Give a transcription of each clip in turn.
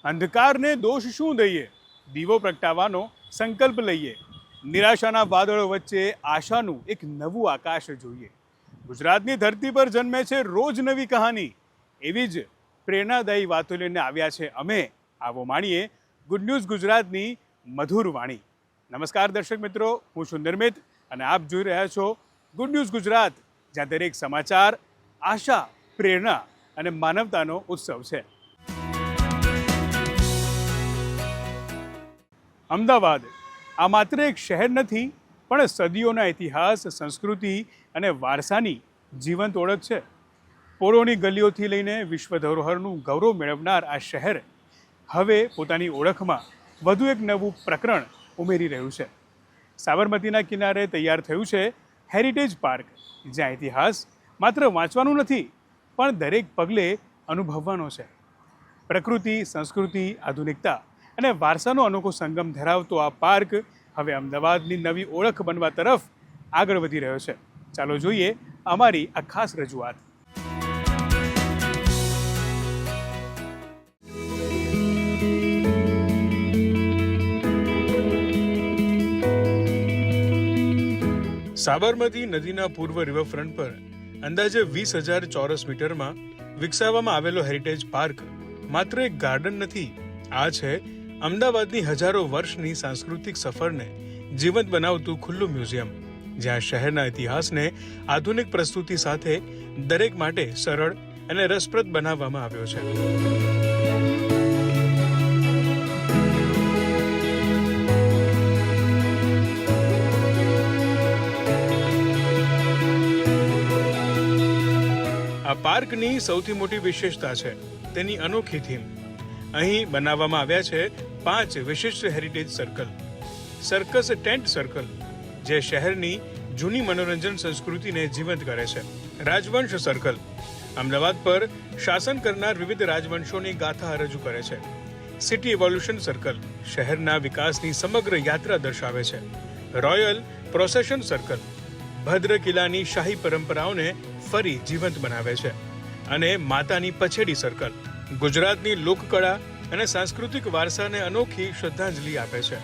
અંધકારને દોષ શું દઈએ, દીવો પ્રગટાવવાનો સંકલ્પ લઈએ, નિરાશાના વાદળો વચ્ચે આશાનું એક નવું આકાશ જોઈએ. ગુજરાતની ધરતી પર જન્મે છે રોજ નવી કહાની. એવી જ પ્રેરણાદાયી વાતો લઈને આવ્યા છે અમે. આવો માણીએ ગુડ ન્યૂઝ ગુજરાતની મધુર વાણી. નમસ્કાર દર્શક મિત્રો, હું છું નિર્મિત અને આપ જોઈ રહ્યા છો ગુડ ન્યૂઝ ગુજરાત, જ્યાં દરેક સમાચાર આશા, પ્રેરણા અને માનવતાનો ઉત્સવ છે. અમદાવાદ આ માત્ર એક શહેર નથી, પણ સદીઓના ઇતિહાસ, સંસ્કૃતિ અને વારસાની જીવંત ઓળખ છે. પોળોની ગલીઓથી લઈને વિશ્વ ધરોહરનું ગૌરવ મેળવનાર આ શહેર હવે પોતાની ઓળખમાં વધુ એક નવું પ્રકરણ ઉમેરી રહ્યું છે. સાબરમતીના કિનારે તૈયાર થયું છે હેરિટેજ પાર્ક, જ્યાં ઇતિહાસ માત્ર વાંચવાનું નથી, પણ દરેક પગલે અનુભવવાનો છે. પ્રકૃતિ, સંસ્કૃતિ, આધુનિકતા અને વારસાનો અનોખો સંગમ ધરાવતો આ પાર્ક હવે અમદાવાદની નવી ઓળખ બનવા તરફ આગળ વધી રહ્યો છે. ચાલો જોઈએ અમારી આ ખાસ રજૂઆત. સાબરમતી નદીના પૂર્વ રિવરફ્રન્ટ પર અંદાજે 20,000 ચોરસ મીટરમાં વિકસાવવામાં આવેલો હેરિટેજ પાર્ક માત્ર એક ગાર્ડન નથી, આ છે અમદાવાદની હજારો વર્ષની સાંસ્કૃતિક સફરને જીવંત બનાવતું ખુલ્લું મ્યુઝિયમ, જ્યાં શહેરના ઇતિહાસને આધુનિક પ્રસ્તુતિ સાથે દરેક માટે સરળ અને રસપ્રદ બનાવવામાં આવ્યો છે. આ પાર્કની સૌથી મોટી વિશેષતા છે તેની અનોખી થીમ. અહીં બનાવવામાં આવ્યા છે 5 વિશિષ્ટ heritage circle. Circus tent circle, જે શહેરની જૂની મનોરંજન સંસ્કૃતિને જીવંત કરે છે. રાજવંશ સર્કલ, અમદાવાદ પર શાસન કરનાર વિવિધ રાજવંશોની ગાથા રજૂ કરે છે. સિટી ઇવોલ્યુશન સર્કલ, શહેરના વિકાસની સમગ્ર યાત્રા દર્શાવે છે. રોયલ પ્રોસેશન સર્કલ, ભદ્ર કિલ્લાની શાહી પરંપરાઓને ફરી જીવંત બનાવે છે. અને માતાની પછેડી સર્કલ, ગુજરાતની લોકકળા અને સાંસ્કૃતિક વારસાને અનોખી શ્રદ્ધાંજલિ આપે છે.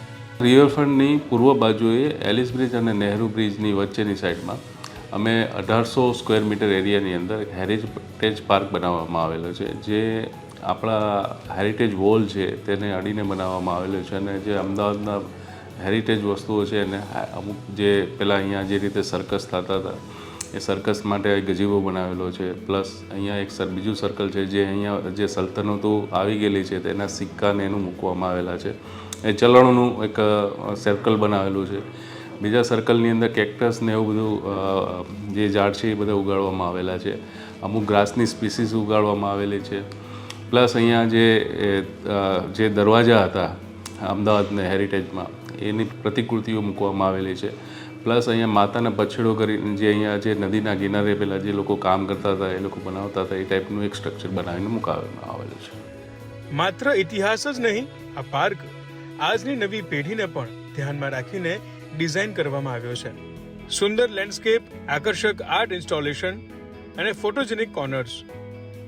રિવરફ્રન્ટની પૂર્વ બાજુએ એલિસ બ્રિજ અને નહેરુ બ્રિજની વચ્ચેની સાઈડમાં અમે 1800 સ્ક્વેર મીટર એરિયાની અંદર હેરિટેજ પાર્ક બનાવવામાં આવેલો છે, જે આપણા હેરિટેજ વોલ છે તેને અડીને બનાવવામાં આવેલો છે. અને જે અમદાવાદના હેરિટેજ વસ્તુઓ છે એને અમુક જે પહેલાં અહીંયા જે રીતે સર્કસ થતા હતા એ સર્કસ માટે ગજીવો બનાવેલો છે. પ્લસ અહીંયા એક બીજું સર્કલ છે જે અહીંયા જે સલ્તનતો આવી ગયેલી છે તેના સિક્કાને એનું મૂકવામાં આવેલા છે. એ ચલણોનું એક સર્કલ બનાવેલું છે. બીજા સર્કલની અંદર કેક્ટસ ને એવું બધું જે ઝાડ છે એ બધા ઉગાડવામાં આવેલા છે. અમુક ગ્રાસની સ્પીસીસ ઉગાડવામાં આવેલી છે. પ્લસ અહીંયા જે દરવાજા હતા અમદાવાદના હેરિટેજમાં એની પ્રતિકૃતિઓ મૂકવામાં આવેલી છે. પ્લસ અહીંયા માતાના પછેડો કરીને જે અહીંયા જે નદીના કિનારે પહેલાં જે લોકો કામ કરતા હતા એ લોકો બનાવતા હતા એ ટાઈપનું એક સ્ટ્રક્ચર બનાવીને મૂકવામાં આવેલું છે. માત્ર ઇતિહાસ જ નહીં, આ પાર્ક આજની નવી પેઢીને પણ ધ્યાનમાં રાખીને ડિઝાઇન કરવામાં આવ્યો છે. સુંદર લેન્ડસ્કેપ, આકર્ષક આર્ટ ઇન્સ્ટોલેશન અને ફોટોજેનિક કોર્નર્સ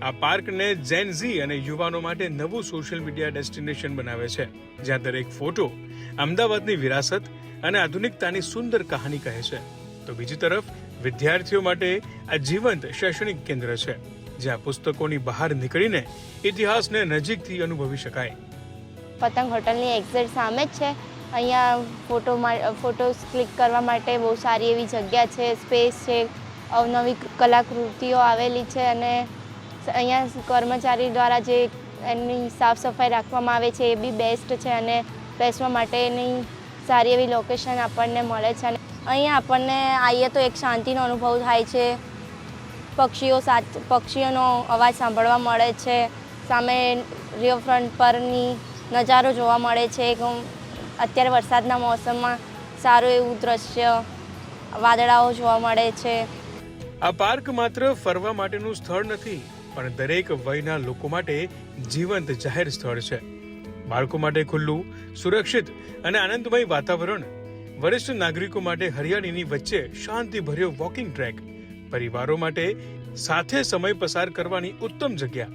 આ પાર્કને જેન ઝી અને યુવાનો માટે નવું સોશિયલ મીડિયા ડેસ્ટિનેશન બનાવે છે, જ્યાં દરેક ફોટો અમદાવાદની વિરાસત અને આધુનિકતાની સુંદર કહાની કહે છે. તો બીજી તરફ વિદ્યાર્થીઓ માટે આ જીવંત શૈક્ષણિક કેન્દ્ર છે, જ્યાં પુસ્તકોની બહાર નીકળીને ઇતિહાસને નજીકથી અનુભવી શકાય. પતંગ હોટલની એક્ઝેક્ટ સામે જ છે. અહીંયા ફોટોસ ક્લિક કરવા માટે બહુ સારી એવી જગ્યા છે, સ્પેસ છે, અવનવી કલાકૃતિઓ આવેલી છે. અને અહીંયા કર્મચારી દ્વારા જે એની સાફ સફાઈ રાખવામાં આવે છે એ બી બેસ્ટ છે. અને બેસવા માટેની સારી એવી લોકેશન આપણને મળે છે. અને અહીંયા આપણને આવીએ તો એક શાંતિનો અનુભવ થાય છે. પક્ષીઓનો અવાજ સાંભળવા મળે છે. સામે રિવરફ્રન્ટ પરની નજારો જોવા મળે છે. અત્યારે વરસાદના મોસમમાં સારું એવું દ્રશ્ય, વાદળાઓ જોવા મળે છે. આ પાર્ક માત્ર ફરવા માટેનું સ્થળ નથી, પણ દરેક વયના લોકો માટે જીવંત જાહેર સ્થળ છે. બાળકો માટે ખુલ્લું, સુરક્ષિત અને આનંદમય વાતાવરણ, વરિષ્ઠ નાગરિકો માટે હરિયાળીની વચ્ચે શાંતિભર્યો વોકિંગ ટ્રેક, પરિવારો માટે સાથે સમય પસાર કરવાની ઉત્તમ જગ્યા.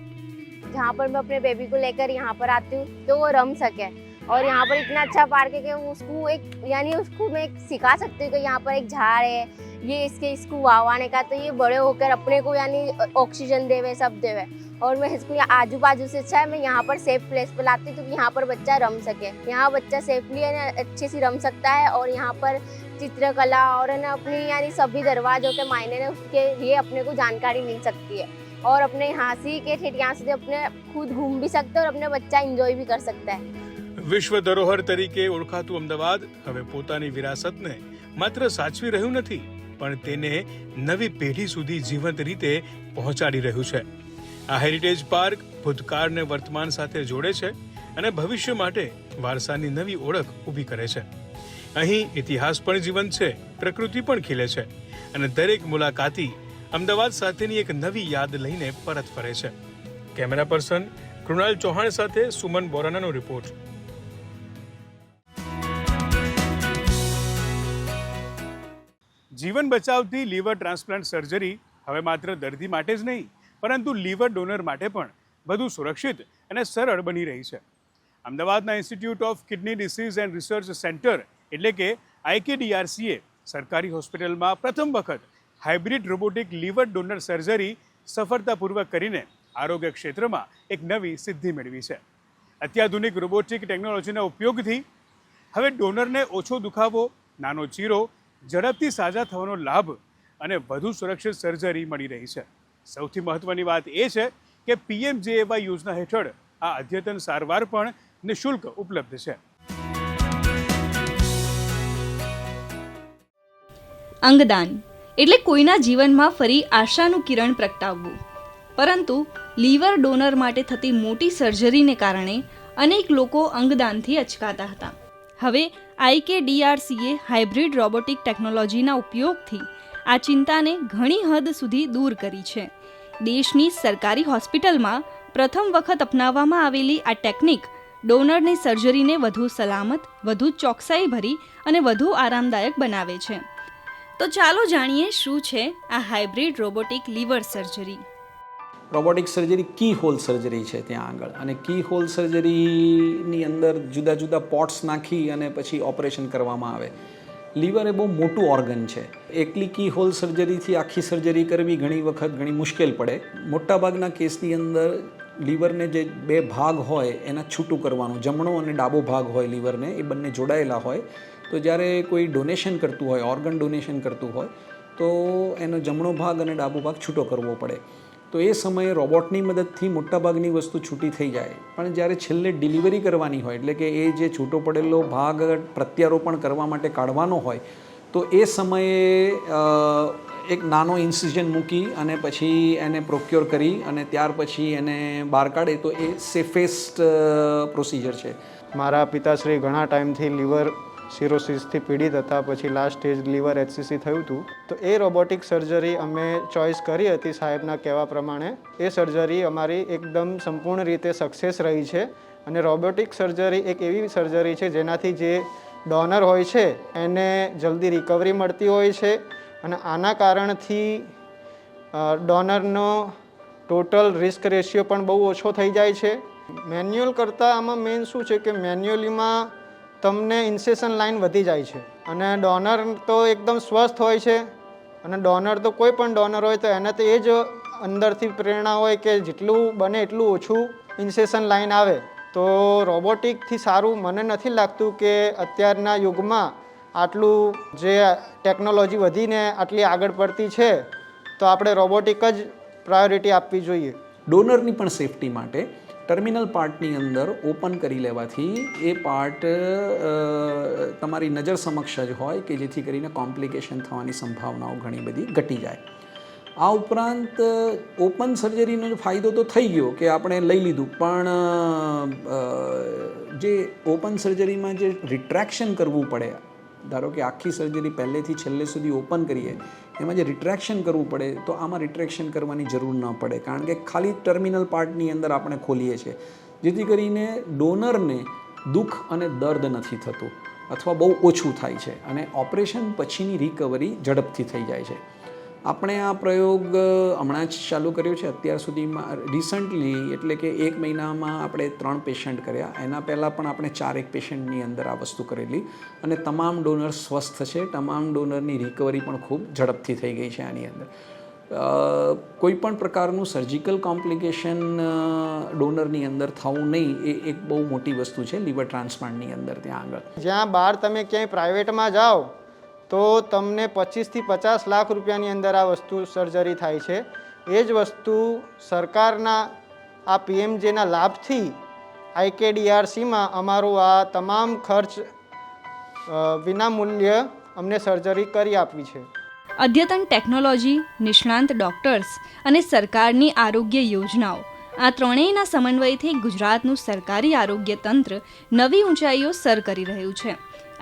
जहाँ पर मैं अपने बेबी को लेकर यहाँ पर आती हूँ तो वो रम सके। और यहाँ पर इतना अच्छा पार्क है कि उसको एक यानी उसको मैं सिखा सकती हूँ कि यहाँ पर एक झाड़ है, ये इसको वावाने का, तो ये बड़े होकर अपने को यानी ऑक्सीजन देवे, सब देवे। और मैं इसको यहाँ आजू बाजू से अच्छा है मैं यहाँ पर सेफ प्लेस पर लाती हूँ तो यहाँ पर बच्चा रम सके। यहाँ बच्चा सेफली अच्छे से रम सकता है और यहाँ पर चित्रकला और है ना अपनी यानी सभी दरवाजों के मायने ने उसके लिए अपने को जानकारी मिल सकती है और अपने यहाँ से के ठेठ यहाँ से अपने खुद घूम भी सकते हैं और अपने बच्चा एंजॉय भी कर सकता है। વિશ્વ ધરોહર તરીકે ઓળખાતું અમદાવાદ હવે પોતાની વિરાસતને માત્ર સાચવી રહ્યું નથી પણ તેને નવી પેઢી સુધી જીવંત રીતે પહોંચાડી રહ્યું છે। આ હેરિટેજ પાર્ક ભૂતકાળને વર્તમાન સાથે જોડે છે અને ભવિષ્ય માટે વારસાની નવી ઓળખ ઊભી કરે છે। અહીં ઇતિહાસ પણ જીવંત છે, પ્રકૃતિ પણ ખીલે છે અને દરેક મુલાકાતી અમદાવાદ સાથેની એક નવી યાદ લઈને પરત ફરે છે। કેમેરા પર્સન કૃણાલ ચૌહાણ સાથે સુમન બોરાનાનો રિપોર્ટ। જીવન બચાવતી લીવર ટ્રાન્સપ્લાન્ટ સર્જરી હવે માત્ર દર્દી માટે જ નહીં પરંતુ લીવર ડોનર માટે પણ વધુ સુરક્ષિત અને સરળ બની રહી છે। અમદાવાદના institute of kidney diseases and research centre એટલે કે IKDRCએ સરકારી હોસ્પિટલમાં પ્રથમ વખત hybrid robotic liver donor surgery સફળતાપૂર્વક કરીને આરોગ્ય ક્ષેત્રમાં એક નવી સિદ્ધિ મેળવી છે। અત્યાધુનિક રોબોટિક ટેકનોલોજીના ઉપયોગથી હવે ડોનરને ઓછો દુખાવો, નાનો ચીરો, ઝડપથી સાજા થવાનો લાભ અને વધુ સુરક્ષિત સર્જરી મળી રહી છે। સૌથી મહત્વની વાત એ છે કે PMJAY યોજના હેઠળ આ અદ્યતન સારવાર પણ નિઃશુલ્ક ઉપલબ્ધ છે। અંગદાન એટલે કોઈના જીવનમાં ફરી આશાનું કિરણ પ્રગટાવવું, પરંતુ લીવર ડોનર માટે થતી મોટી સર્જરીને કારણે અનેક લોકો અંગદાનથી અચકાતા હતા। હવે IKDRCએ હાઇબ્રિડ રોબોટિક ટેકનોલોજીના ઉપયોગથી આ ચિંતાને ઘણી હદ સુધી દૂર કરી છે। દેશની સરકારી હોસ્પિટલમાં પ્રથમ વખત અપનાવવામાં આવેલી આ ટેકનિક ડોનરની સર્જરીને વધુ સલામત, વધુ ચોકસાઈભરી અને વધુ આરામદાયક બનાવે છે। તો ચાલો જાણીએ શું છે આ hybrid robotic liver surgery. Robotic surgery keyhole surgery છે ત્યાં આગળ, અને કી હોલ સર્જરીની અંદર જુદા જુદા પોટ્સ નાખી અને પછી ઓપરેશન કરવામાં આવે। લીવર એ બહુ મોટું ઓર્ગન છે, એકલી કી હોલ સર્જરીથી આખી સર્જરી કરવી ઘણી વખત ઘણી મુશ્કેલ પડે। મોટાભાગના કેસની અંદર લીવરને જે બે ભાગ હોય એના છૂટું કરવાનું, જમણો અને ડાબો ભાગ હોય લીવરને, એ બંને જોડાયેલા હોય। તો જ્યારે કોઈ ડોનેશન કરતું હોય, ઓર્ગન ડોનેશન કરતું હોય તો એનો જમણો ભાગ અને ડાબો ભાગ છૂટો કરવો પડે। તો એ સમયે રોબોટની મદદથી મોટાભાગની વસ્તુ છૂટી થઈ જાય, પણ જ્યારે છેલ્લે ડિલિવરી કરવાની હોય એટલે કે એ જે છૂટો પડેલો ભાગ પ્રત્યારોપણ કરવા માટે કાઢવાનો હોય તો એ સમયે એક નાનો ઇન્સિઝન મૂકી અને પછી એને પ્રોક્યોર કરી અને ત્યાર પછી એને બહાર કાઢે તો એ સેફેસ્ટ પ્રોસિજર છે। મારા પિતાશ્રી ઘણા ટાઈમથી લીવર સિરોસિસથી પીડિત હતા, પછી લાસ્ટ સ્ટેજ લીવર HCC થયું હતું, તો એ રોબોટિક સર્જરી અમે ચોઇસ કરી હતી સાહેબના કહેવા પ્રમાણે। એ સર્જરી અમારી એકદમ સંપૂર્ણ રીતે સક્સેસ રહી છે અને રોબોટિક સર્જરી એક એવી સર્જરી છે જેનાથી જે ડોનર હોય છે એને જલ્દી રિકવરી મળતી હોય છે અને આના કારણથી ડોનરનો ટોટલ રિસ્ક રેશિયો પણ બહુ ઓછો થઈ જાય છે। મેન્યુઅલ કરતાં આમાં મેઇન શું છે કે મેન્યુઅલીમાં તમને ઇન્સેશન લાઇન વધી જાય છે અને ડોનર તો એકદમ સ્વસ્થ હોય છે અને ડોનર તો કોઈ પણ ડોનર હોય તો એને તો એ જ અંદરથી પ્રેરણા હોય કે જેટલું બને એટલું ઓછું ઇન્સેશન લાઇન આવે। તો રોબોટિકથી સારું મને નથી લાગતું કે અત્યારના યુગમાં આટલું જે ટેકનોલોજી વધીને આટલી આગળ પડતી છે તો આપણે રોબોટિક જ પ્રાયોરિટી આપવી જોઈએ। ડોનરની પણ સેફટી માટે ટર્મિનલ પાર્ટની અંદર ઓપન કરી લેવાથી એ પાર્ટ તમારી નજર સમક્ષ જ હોય કે જેથી કરીને કોમ્પ્લિકેશન થવાની સંભાવનાઓ ઘણી બધી ઘટી જાય। આ ઉપરાંત ઓપન સર્જરીનો ફાયદો તો થઈ ગયો કે આપણે લઈ લીધું, પણ જે ઓપન સર્જરીમાં જે રિટ્રેક્શન કરવું પડે, ધારો કે આખી સર્જરી પહેલેથી છેલ્લે સુધી ઓપન કરીએ એમાં જે રિટ્રેક્શન કરવું પડે તો આમાં રિટ્રેક્શન કરવાની જરૂર ન પડે, કારણ કે ખાલી ટર્મિનલ પાર્ટની અંદર આપણે ખોલીએ છીએ, જેથી કરીને ડોનરને દુઃખ અને દર્દ નથી થતું અથવા બહુ ઓછું થાય છે અને ઓપરેશન પછીની રિકવરી ઝડપથી થઈ જાય છે। આપણે આ પ્રયોગ હમણાં જ ચાલુ કર્યો છે. અત્યાર સુધીમાં રિસન્ટલી એટલે કે 1 મહિનામાં આપણે 3 પેશન્ટ કર્યા. એના પહેલાં પણ આપણે 4 પેશન્ટની અંદર આ વસ્તુ કરેલી અને તમામ ડોનર સ્વસ્થ છે. તમામ ડોનરની રિકવરી પણ ખૂબ ઝડપથી થઈ ગઈ છે. આની અંદર કોઈ પણ પ્રકારનું સર્જિકલ કોમ્પ્લિકેશન ડોનરની અંદર થવું નહીં એ એક બહુ મોટી વસ્તુ છે લીવર ટ્રાન્સપ્લાન્ટની અંદર. ત્યાં આગળ જ્યાં બહાર તમે ક્યાંય પ્રાઇવેટમાં જાઓ તો તમને 25 થી 50 લાખ રૂપિયાની અંદર આ વસ્તુ સર્જરી થાય છે. એ જ વસ્તુ સરકારના આ PMJના લાભથી IKDRCમાં અમારું આ તમામ ખર્ચ વિનામૂલ્ય અમને સર્જરી કરી આપી છે. અદ્યતન ટેકનોલોજી, નિષ્ણાંત ડોક્ટર્સ અને સરકારની આરોગ્ય યોજનાઓ આ ત્રણેયના સમન્વયથી ગુજરાતનું સરકારી આરોગ્ય તંત્ર નવી ઊંચાઈઓ સર કરી રહ્યું છે.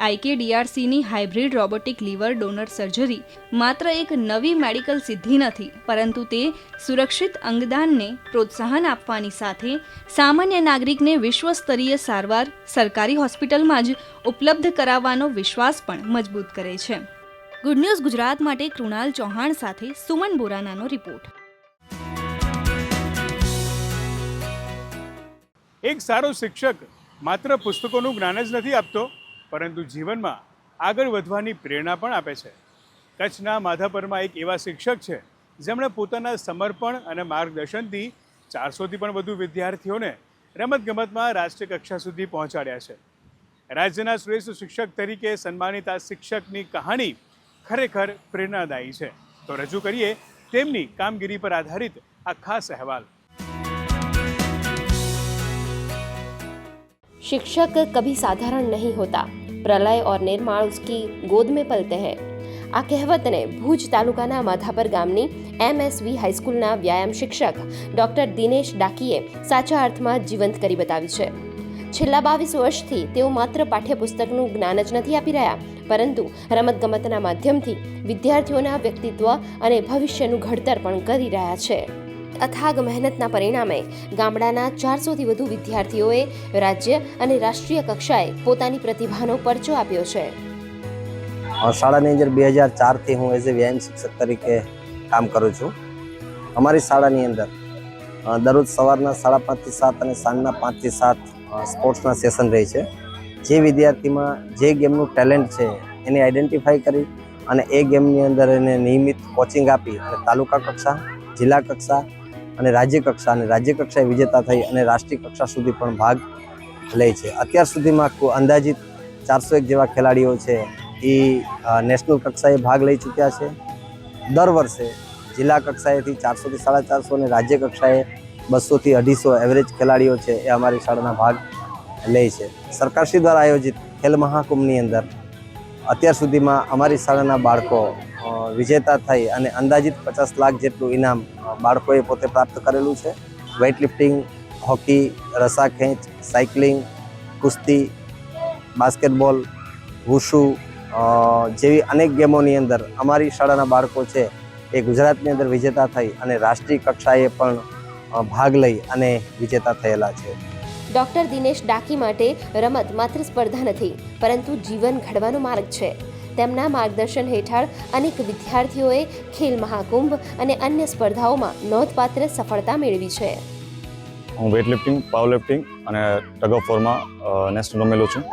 IKDRCની hybrid robotic liver donor surgery માત્ર એક નવી મેડિકલ સિદ્ધિ નથી, પરંતુ તે સુરક્ષિત અંગદાનને પ્રોત્સાહન આપવાની સાથે સામાન્ય નાગરિકને વિશ્વસ્તરીય સારવાર સરકારી હોસ્પિટલમાં જ ઉપલબ્ધ કરાવવાનો વિશ્વાસ પણ મજબૂત કરે છે. ગુડ ન્યૂઝ ગુજરાત માટે કૃણાલ ચૌહાણ સાથે સુમન બોરાનાનો રિપોર્ટ. એક સારો શિક્ષક માત્ર પુસ્તકોનું જ્ઞાન જ નથી આપતો, પરંતુ જીવનમાં આગળ વધવાની પ્રેરણા પણ આપે છે. કચ્છના માધાપરમાં એક એવા શિક્ષક છે જેમણે પોતાના સમર્પણ અને માર્ગદર્શનથી 400થી પણ વધુ વિદ્યાર્થીઓને રમતગમતમાં રાષ્ટ્રીય કક્ષા સુધી પહોંચાડ્યા છે. રાજ્યના શ્રેષ્ઠ શિક્ષક તરીકે સન્માનિત આ શિક્ષકની કહાણી ખરેખર પ્રેરણાદાયી છે. તો રજૂ કરીએ તેમની કામગીરી પર આધારિત આ ખાસ અહેવાલ. शिक्षक कभी साधारण नहीं होता, प्रलय और निर्माण उसकी गोद में पलते हैं. આ કહેવતને ભુજ તાલુકાના માધાપર ગામની MSV હાઈસ્કૂલના વ્યાયામ શિક્ષક ડૉક્ટર દિનેશ ડાકીએ સાચા અર્થમાં જીવંત કરી બતાવી છે. છેલ્લા 22 વર્ષથી તેઓ માત્ર પાઠ્યપુસ્તકનું જ્ઞાન જ નથી આપી રહ્યા, પરંતુ રમતગમતના માધ્યમથી વિદ્યાર્થીઓના વ્યક્તિત્વ અને ભવિષ્યનું ઘડતર પણ કરી રહ્યા છે. અથાગ મહેનતના પરિણામે ગામડાના 400થી વધુ વિદ્યાર્થીઓએ રાજ્ય અને રાષ્ટ્રીય કક્ષાએ પોતાની પ્રતિભાનો પરચો આપ્યો છે. શાળાની અંદર 2004થી હું એઝ એ વ્યાયામ શિક્ષક તરીકે કામ કરું છું. અમારી શાળાની અંદર દરરોજ સવારના 5:30 થી 7 અને સાંજના 5 થી 7 સ્પોર્ટ્સના સેશન રહે છે. જે વિદ્યાર્થીમાં જે ગેમનું ટેલેન્ટ છે એને આઈડેન્ટિફાઈ કરી અને એ ગેમની અંદર એને નિયમિત કોચિંગ આપી અને તાલુકા કક્ષા, જિલ્લા કક્ષા અને રાજ્ય કક્ષાએ વિજેતા થઈ અને રાષ્ટ્રીય કક્ષા સુધી પણ ભાગ લે છે. અત્યાર સુધીમાં અંદાજિત 401 જેવા ખેલાડીઓ છે એ નેશનલ કક્ષાએ ભાગ લઈ ચૂક્યા છે. દર વર્ષે જિલ્લા કક્ષાએથી 400 થી 450 અને રાજ્ય કક્ષાએ 200 થી 250 એવરેજ ખેલાડીઓ છે એ અમારી શાળાના ભાગ લે છે. સરકારશ્રી દ્વારા આયોજિત ખેલ મહાકુંભની અંદર અત્યાર સુધીમાં અમારી શાળાના બાળકો વિજેતા થઈ અને અંદાજિત 50 લાખ જેટલું ઇનામ બાળકોએ પોતે પ્રાપ્ત કરેલું છે. વેઇટલિફ્ટિંગ, હોકી, રસાખેંચ, સાયકલિંગ, કુસ્તી, બાસ્કેટબોલ, વુશુ જેવી અનેક ગેમોની અંદર અમારી શાળાના બાળકો છે એ ગુજરાતની અંદર વિજેતા થઈ અને રાષ્ટ્રીય કક્ષાએ પણ ભાગ લઈ અને વિજેતા થયેલા છે. ડૉક્ટર દિનેશ ડાકી માટે રમત માત્ર સ્પર્ધા નથી, પરંતુ જીવન ઘડવાનો માર્ગ છે. તેમના માર્ગદર્શન હેઠળ અનેક વિદ્યાર્થીઓએ ખેલ મહાકુંભ અને અન્ય સ્પર્ધાઓમાં નોંધપાત્ર સફળતા મેળવી છે. હું વેઇટલિફ્ટિંગ, પાવરલિફ્ટિંગ અને ટગ ઓફ વોરમાં નેશનલ રમેલો છું.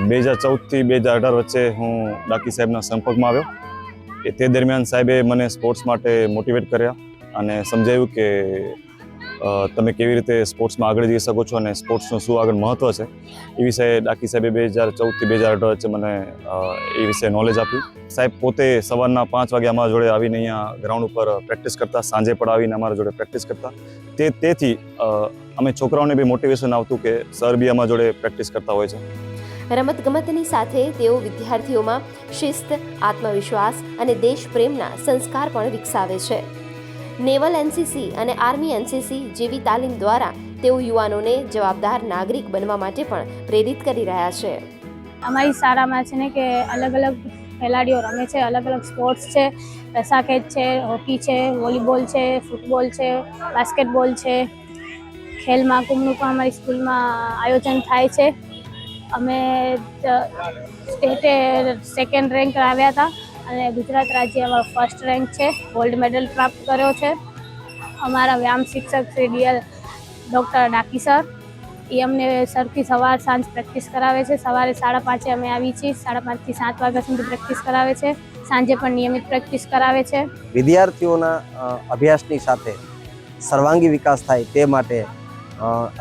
2014થી 2018 વચ્ચે હું ડાકી સાહેબના સંપર્કમાં આવ્યો. તે દરમિયાન સાહેબે મને સ્પોર્ટ્સ માટે મોટિવેટ કર્યા અને સમજાવ્યું કે તમે કેવી રીતે સ્પોર્ટ્સમાં આગળ જઈ શકો છો અને સ્પોર્ટ્સનું શું આગળ મહત્ત્વ છે. એ વિશે ડાકી સાહેબે 2014થી 2018 વચ્ચે મને એ વિશે નોલેજ આપ્યું. સાહેબ પોતે સવારના 5 વાગે અમારા જોડે આવીને અહીંયા ગ્રાઉન્ડ ઉપર પ્રેક્ટિસ કરતા, સાંજે પણ આવીને અમારા જોડે પ્રેક્ટિસ કરતા. તેથી અમે છોકરાઓને બી મોટિવેશન આવતું કે સર બી અમારા જોડે પ્રેક્ટિસ કરતા હોય છે. રમતગમતની સાથે તેઓ વિદ્યાર્થીઓમાં શિસ્ત, આત્મવિશ્વાસ અને દેશપ્રેમના સંસ્કાર પણ વિકસાવે છે. નેવલ NCC અને આર્મી NCC જેવી તાલીમ દ્વારા તેઓ યુવાનોને જવાબદાર નાગરિક બનવા માટે પણ પ્રેરિત કરી રહ્યા છે. અમારી શાળામાં છે ને કે અલગ અલગ ખેલાડીઓ રમે છે, અલગ અલગ સ્પોર્ટ્સ છે, રસાકેચ છે, હોકી છે, વોલીબોલ છે, ફૂટબોલ છે, બાસ્કેટબોલ છે. ખેલ મહાકુંભનું પણ અમારી સ્કૂલમાં આયોજન થાય છે. અમે સ્ટેટે 2nd રેન્ક આવ્યા હતા અને ગુજરાત રાજ્યમાં ફર્સ્ટ રેન્ક છે, ગોલ્ડ મેડલ પ્રાપ્ત કર્યો છે. અમારા વ્યાયામ શિક્ષક શ્રી ડીએલ ડૉક્ટર ડાકી સર એ અમને સરથી સવાર સાંજ પ્રેક્ટિસ કરાવે છે. સવારે 5:30 અમે આવી છીએ, 5:30 થી 7 વાગ્યા સુધી પ્રેક્ટિસ કરાવે છે. સાંજે પણ નિયમિત પ્રેક્ટિસ કરાવે છે. વિદ્યાર્થીઓના અભ્યાસની સાથે સર્વાંગી વિકાસ થાય તે માટે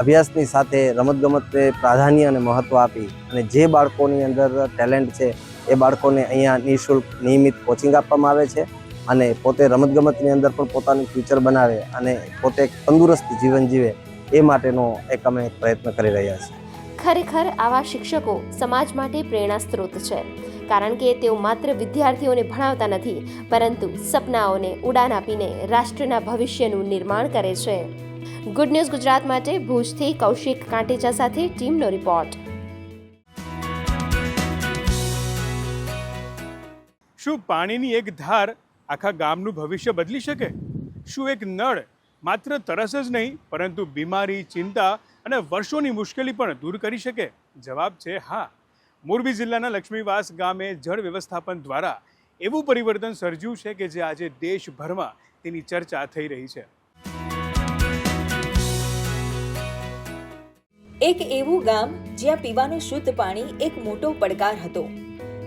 અભ્યાસની સાથે રમતગમતને પ્રાધાન્ય અને મહત્ત્વ આપી અને જે બાળકોની અંદર ટેલેન્ટ છે એ બાળકોને અહીંયા નિઃશુલ્ક નિયમિત કોચિંગ આપવામાં આવે છે અને પોતે રમતગમતની અંદર પણ પોતાનું ફ્યુચર બનાવે અને પોતે એક તંદુરસ્ત જીવન જીવે એ માટેનો એક અમે પ્રયત્ન કરી રહ્યા છીએ. ખરેખર આવા શિક્ષકો સમાજ માટે પ્રેરણા સ્ત્રોત છે, કારણ કે તેઓ માત્ર વિદ્યાર્થીઓને ભણાવતા નથી, પરંતુ સપનાઓને ઉડાન આપીને રાષ્ટ્રના ભવિષ્યનું નિર્માણ કરે છે. ગુડ ન્યૂઝ ગુજરાત માટે ભુજથી કૌશિક કાંટેચા સાથે ટીમનો રિપોર્ટ. શું પાણીની એક ધાર આખા ગામનું ભવિષ્ય બદલી શકે? શું એક નળ માત્ર તરસ જ નહીં પરંતુ બીમારી, ચિંતા અને વર્ષોની મુશ્કેલી પણ દૂર કરી શકે? જવાબ છે હા. મોરબી જિલ્લાના લક્ષ્મીવાસ ગામે જળ વ્યવસ્થાપન દ્વારા એવું પરિવર્તન સર્જ્યું છે કે જે આજે દેશભરમાં તેની ચર્ચા થઈ રહી છે. એક એવું ગામ જ્યાં પીવાનું શુદ્ધ પાણી એક મોટો પડકાર હતો.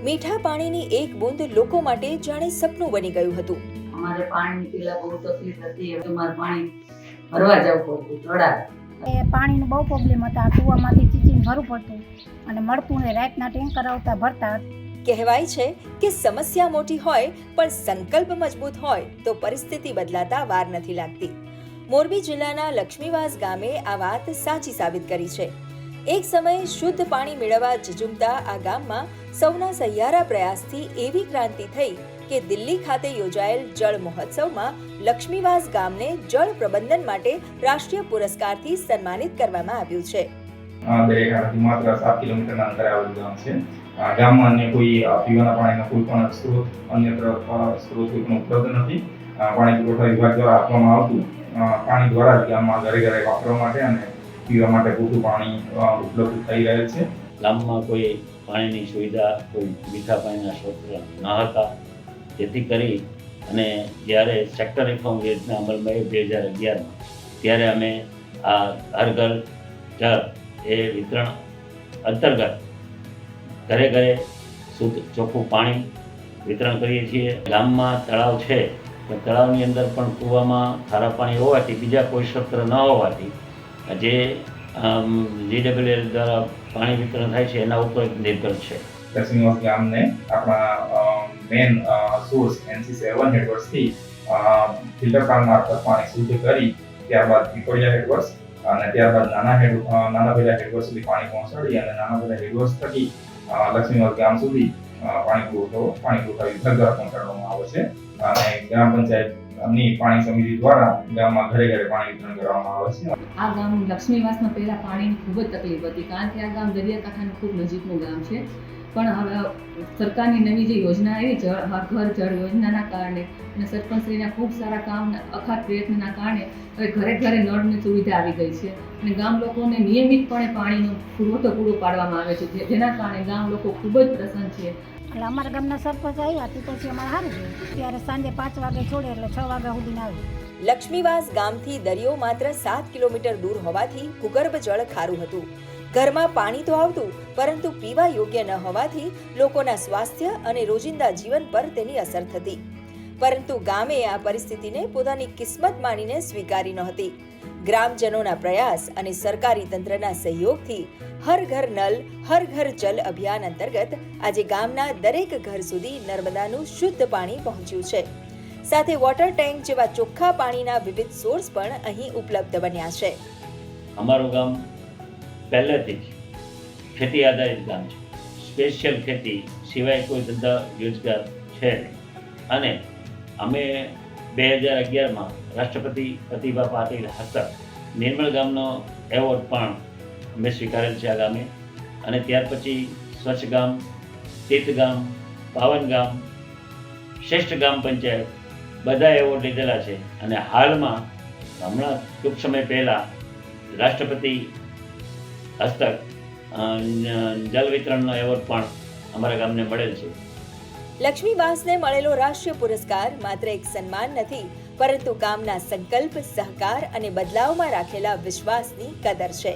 મીઠા પાણીની એક બૂંદ લોકો માટે જાણે સપનું બની ગયું હતું. અમારે પાણીની પેલા બહુ તકલીફ હતી, હવે અમારે પાણી ભરવા જવું પડતું, ચડાવે. પાણીનો બહુ પ્રોબ્લેમ હતા, કૂવામાંથી ચીચીને ભરવું પડતું અને મળતું ને રાતના ટેન્કર આવતા ભરતા. કહેવાય છે કે સમસ્યા મોટી હોય પણ સંકલ્પ મજબૂત હોય તો પરિસ્થિતિ બદલાતા વાર નથી લાગતી. મોરબી જિલ્લાના લક્ષ્મીવાસ ગામે આ વાત સાચી સાબિત કરી છે. એક સમયે શુદ્ધ પાણી મેળવવા ઝઝૂમતા આ ગામમાં સૌના સહિયારા પ્રયાસથી એવી ક્રાંતિ થઈ કે દિલ્હી ખાતે યોજાયેલ જળ મહોત્સવમાં લક્ષ્મીવાસ ગામને જળ પ્રબંધન માટે રાષ્ટ્રીય પુરસ્કારથી સન્માનિત કરવામાં આવ્યું છે. માત્ર 7 કિલોમીટરના અંતરે આવેલું ગામ છે. ગામમાં અન્ય કોઈ પીવાના પાણીનો કોઈ પણ સ્ત્રોત અન્યત્ર સ્ત્રોત કોઈ પણ ઉપલબ્ધ નથી. પાણી પુરવઠા વિભાગ દ્વારા આપવામાં આવતું પાણી દ્વારા જ ગામમાં ઘરે ઘરે વાપરવા માટે અને પીવા માટે પૂરતું પાણી ઉપલબ્ધ થઈ રહેલ છે. ગામમાં કોઈ પાણીની સુવિધા, કોઈ મીઠા પાણીના સ્ત્રોત ન હતા, જેથી કરી અને જ્યારે સેક્ટર રિફોર્મ યોજના અમલમાં આવી 2011માં, ત્યારે અમે આ હર ઘર જળ એ વિતરણ અંતર્ગત ઘરે ઘરે શુદ્ધ ચોખ્ખું પાણી વિતરણ કરીએ છીએ. ગામમાં તળાવ છે, તો તળાવની અંદર પણ કૂવામાં ખારા પાણી હોવાથી, બીજા કોઈ સ્ત્રોત ન હોવાથી જે GWL દ્વારા પાણી વિતરણ થાય છે એના ઉપર નિર્ભર છે. લક્ષ્મીવાસ ગામને આપણા મેન સોર્સ NC7 હેડવર્સથી ફિલ્ટર પ્લાન્ટ મારફત પાણી શુદ્ધ કરી ત્યારબાદ પીપળિયા હેડવર્સ અને ત્યારબાદ નાના ભેલા હેડવર્સ સુધી પાણી પહોંચાડી અને નાના ભેલા હેડવર્સ થકી લક્ષ્મીવાસ ગામ સુધી પાણી પુરવઠા વિભાગ દ્વારા પહોંચાડવામાં આવે છે અને ગ્રામ પંચાયતની પાણી સમિતિ દ્વારા ગામમાં ઘરે ઘરે પાણી વિતરણ કરવામાં આવે છે. આ ગામ લક્ષ્મીવાસમાં પહેલા પાણીની ખૂબ જ તકલીફ હતી, કારણ કે આ ગામ દરિયાકાંઠાનું ખૂબ નજીકનું ગામ છે. પણ હવે સરકારની નવી જે યોજના આવી, હર ઘર જળ યોજનાના કારણે અને સરપંચશ્રીના ખૂબ સારા કામ, અખાત પ્રયત્નના કારણે હવે ઘરે ઘરે નળની સુવિધા આવી ગઈ છે અને ગામ લોકોને નિયમિતપણે પાણીનો પુરવઠો પૂરો પાડવામાં આવે છે, જેના કારણે ગામ લોકો ખૂબ જ પ્રસન્ન છે. એટલે અમારા ગામના સરપંચ આવ્યા તે પછી અમારે સારું ગયું. ત્યારે સાંજે 5 વાગે છોડે એટલે 6 વાગ્યા સુધી આવે. લક્ષ્મીવાસ ગામથી દરિયો માત્ર 7 કિલોમીટર દૂર હોવાથી ભૂગર્ભ જળ ખારું હતું. ઘરમાં પાણી તો આવતું, પરંતુ પીવા યોગ્ય ન હોવાથી લોકોના સ્વાસ્થ્ય અને રોજિંદા જીવન પર તેની અસર થતી. પરંતુ ગામે આ પરિસ્થિતિને પોતાની કિસ્મત માનીને સ્વીકારી નહોતી. ગ્રામજનોના પ્રયાસ અને સરકારી તંત્રના સહયોગથી હર ઘર નલ હર ઘર જલ અભિયાન અંતર્ગત આજે ગામના દરેક ઘર સુધી નર્મદાનું શુદ્ધ પાણી પહોંચ્યું છે. સાથે વોટર ટેન્ક જેવા ચોખ્ખા પાણીના વિવિધ સોર્સ પણ અહીં ઉપલબ્ધ બન્યા છે. અમારું ગામ પહેલેથી જ ખેતી આધારિત ગામ છે. સ્પેશિયલ ખેતી સિવાય કોઈ ધંધા રોજગાર છે નહીં. અને અમે 2011માં રાષ્ટ્રપતિ પ્રતિભા પાટીલ હસ્તક નિર્મળ ગામનો એવોર્ડ પણ અમે સ્વીકારેલ છે આ ગામે. અને ત્યાર પછી સ્વચ્છ ગામ, તીર્થ ગામ, પાવન ગામ, શ્રેષ્ઠ ગામ પંચાયત બધા એવોર્ડ લીધેલા છે. અને હાલમાં હમણાં ટૂંક સમય પહેલાં રાષ્ટ્રપતિ હસ્તક જલ વિતરણનો એવોર્ડ પણ અમારા ગામને મળેલ છે. લક્ષ્મીવાસને મળેલો રાષ્ટ્રીય પુરસ્કાર માત્ર એક સન્માન નથી, પરંતુ ગામના સંકલ્પ, સહકાર અને બદલાવમાં રાખેલા વિશ્વાસની કદર છે.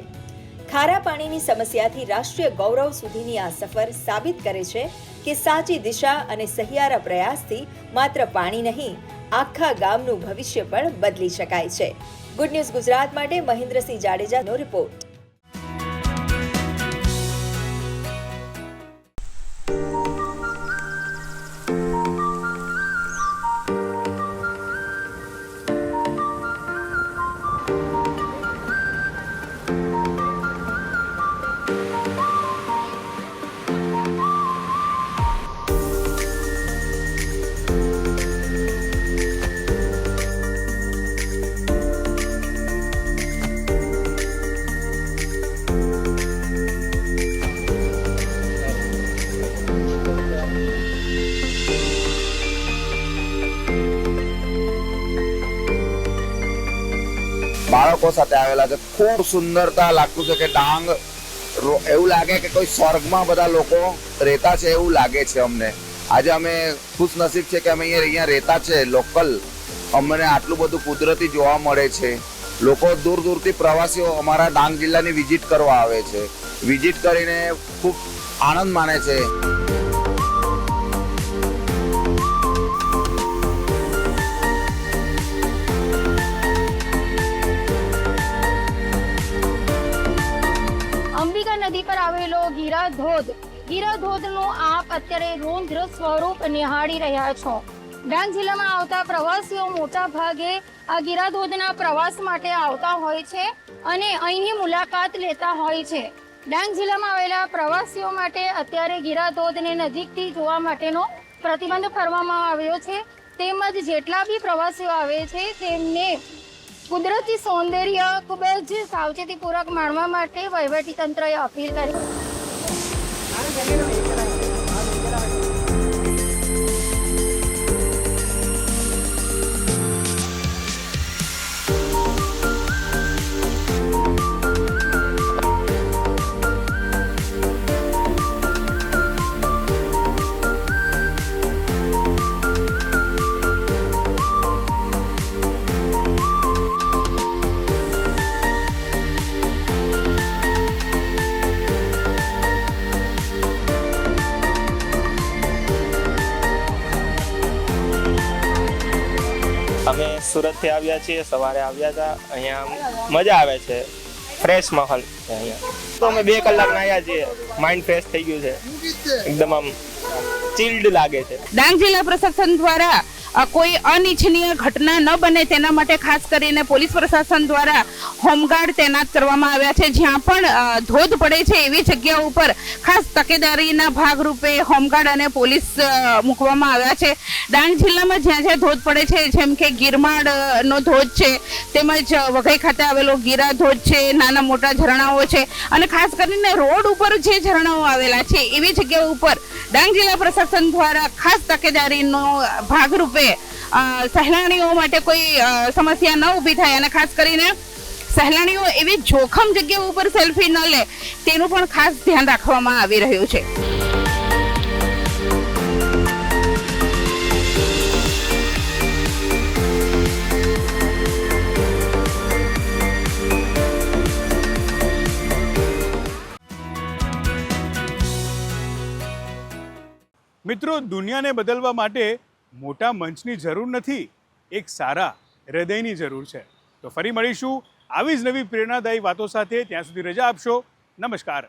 ખારા પાણીની સમસ્યાથી રાષ્ટ્રીય ગૌરવ સુધીની આ સફર સાબિત કરે છે કે સાચી દિશા અને સહિયારા પ્રયાસથી માત્ર પાણી નહીં, આખા ગામનું ભવિષ્ય પણ બદલી શકાય છે. ગુડ ન્યૂઝ ગુજરાત માટે મહેન્દ્રસિંહ જાડેજાનો રિપોર્ટ. બાળકો સાથે આવેલા છે. ખૂબ સુંદરતા લાગતું છે કે ડાંગ એવું લાગે કે કોઈ સ્વર્ગમાં બધા લોકો રહેતા છે એવું લાગે છે અમને. આજે અમે ખુશ નસીબ છે કે અમે અહીંયા રહેતા છે લોકલ. અમને આટલું બધું કુદરતી જોવા મળે છે. લોકો દૂર દૂરથી પ્રવાસીઓ અમારા ડાંગ જિલ્લાની વિઝિટ કરવા આવે છે. વિઝિટ કરીને ખૂબ આનંદ માણે છે. અંબિકા નદી પર આવેલો ગીરા ધોધનું આપ અત્યારે રૌદ્ર સ્વરૂપ નિહાળી રહ્યા છો. ડાંગ જિલ્લામાં આવતા પ્રવાસીઓ મોટા ભાગે આ ગીરા ધોધના પ્રવાસ માટે આવતા હોય છે અને અહીંની મુલાકાત લેતા હોય છે. ડાંગ જિલ્લામાં આવેલા પ્રવાસીઓ માટે અત્યારે ગીરા ધોધને નજીકથી જોવા માટેનો પ્રતિબંધ કરવામાં આવ્યો છે. તેમજ જેટલા બી પ્રવાસીઓ આવે છે તેમને કુદરતી સૌંદર્ય ખૂબ જ સાવચેતીપૂર્વક માણવા માટે વહીવટીતંત્રએ અપીલ કરી. અમે સુરતથી આવ્યા છીએ, સવારે આવ્યા હતા. અહીંયા મજા આવે છે, ફ્રેશ માહોલ છે અહીંયા. તો અમે 2 કલાક નાહ્યા છીએ, માઇન્ડ ફ્રેશ થઈ ગયું છે, એકદમ આમ ચિલ્ડ લાગે છે. ડાંગ જિલ્લા પ્રશાસન દ્વારા કોઈ અનિચ્છનીય ઘટના ન બને તેના માટે ખાસ કરીને પોલીસ પ્રશાસન દ્વારા હોમગાર્ડ તૈનાત કરવામાં આવ્યા છે. જ્યાં પણ ધોધ પડે છે એવી જગ્યાઓ ઉપર ખાસ તકેદારીના ભાગરૂપે હોમગાર્ડ અને પોલીસ મૂકવામાં આવ્યા છે. ડાંગ જિલ્લામાં જ્યાં જ્યાં ધોધ પડે છે, જેમ કે ગિરમાળનો ધોધ છે, તેમજ વઘઈ ખાતે આવેલો ગીરા ધોધ છે, નાના મોટા ઝરણાઓ છે અને ખાસ કરીને રોડ ઉપર જે ઝરણાઓ આવેલા છે એવી જગ્યાઓ ઉપર ડાંગ જિલ્લા પ્રશાસન દ્વારા ખાસ તકેદારીનો ભાગરૂપે સહેલાણીઓ માટે કોઈ સમસ્યા ન ઊભી થાય અને ખાસ કરીને સહેલાણીઓ એવી જોખમ જગ્યાઓ ઉપર સેલ્ફી ન લે તેનું પણ ખાસ ધ્યાન રાખવામાં આવી રહ્યું છે. મિત્રો, દુનિયાને બદલવા માટે મોટા મંચની જરૂર નથી, એક સારા હૃદયની જરૂર છે. તો ફરી મળીશું આવી જ નવી પ્રેરણાદાયી વાતો સાથે. ત્યાં સુધી રજા આપશો. નમસ્કાર.